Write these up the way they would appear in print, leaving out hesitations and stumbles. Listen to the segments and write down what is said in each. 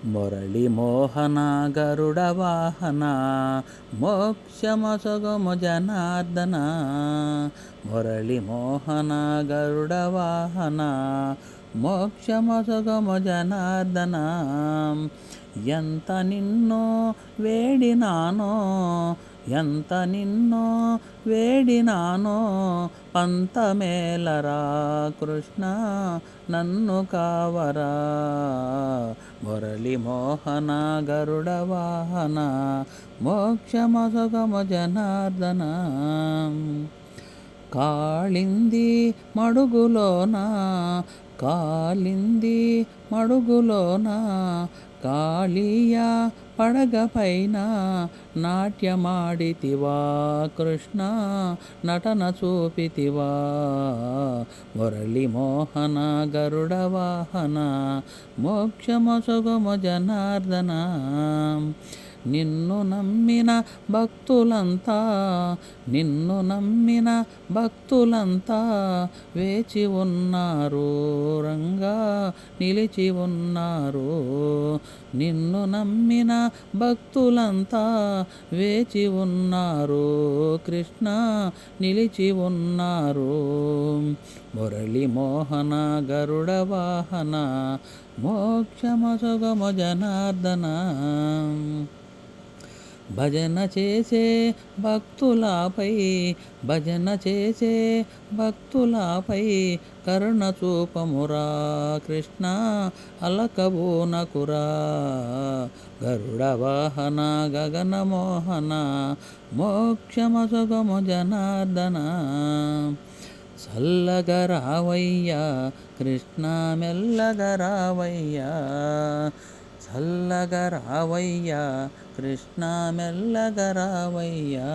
మురళి మోహన గరుడ వాహన మోక్షమసొగము జనార్దన. మురళి మోహన గరుడ వాహన మోక్షమసొగము జనార్దన. ఎంత నిన్నో వేడినానో ఎంత నిన్నో వేడినానో పంతమేలరా కృష్ణ నన్ను కావరా. మురళి మోహన గరుడ వాహన మోక్షమసొగము జనార్దన. కాళింది మడుగులోన కాలింది మడుగులోన కాళీయ పడగపైన నాట్యమాడితివా కృష్ణ నటన చూపితివా. మురళి మోహన గరుడ వాహన మోక్షమసొగము జనార్దన. నిన్ను నమ్మిన భక్తులంతా నిన్ను నమ్మిన భక్తులంతా వేచి ఉన్నారు రంగా నిలిచి ఉన్నారు. నిన్ను నమ్మిన భక్తులంతా వేచి ఉన్నారు కృష్ణ నిలిచి ఉన్నారు. మురళి మోహన గరుడ వాహన మోక్షమసొగము జనార్దన. భజన చేసే భక్తులపై భజన చేసే భక్తులపై కరుణ చూపమురా కృష్ణ అలకబూనకురా. గరుడ వాహన గగన మోహన మోక్షమసొగము జనార్దన. చల్లగరావయ్యా కృష్ణ మెల్లగరావయ్యా చల్లగరావయ్యా కృష్ణ మెల్లగరావయ్యా.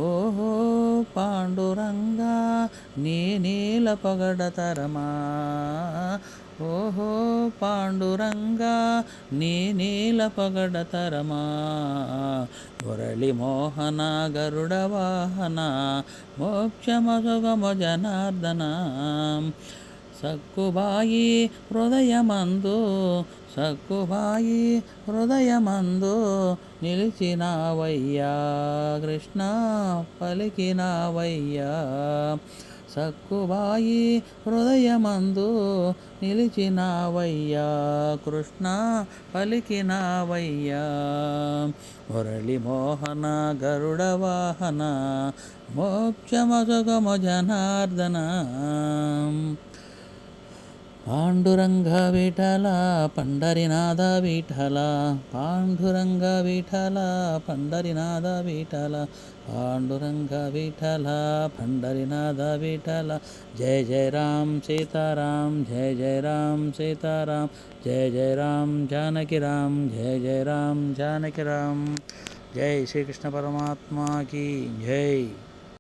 ఓహో పాండురంగా నీ నీల పొగడతరమా. ఓహో పాండురంగా నీ నీల పొగడతరమా. మురళి మోహన గరుడ వాహన మోక్షమసొగము జనార్దన. సక్కుబాయి హృదయమందు సక్కుబాయి హృదయమందు నిలిచినావయ్యా కృష్ణ పలికినావయ్యా. సక్కుబాయి హృదయమందు నిలిచినావయ్యా కృష్ణ పలికినావయ్యా. మురళి మోహన గరుడ వాహన మోక్షమసొగము జనార్దన. పాండురంగ విఠల పండరినాథ విఠల పాండురంగ విఠల పండరినాథ విఠల పాండురంగ విఠల పండరినాథ విఠల. జయ జయ రామ్ సీతారాం జయ జయ రామ్ సీతారాం జయ జయ రామ్ జానకి రామ్ జయ జయ రామ్ జానకి రామ్. జై శ్రీకృష్ణ పరమాత్మ की जय.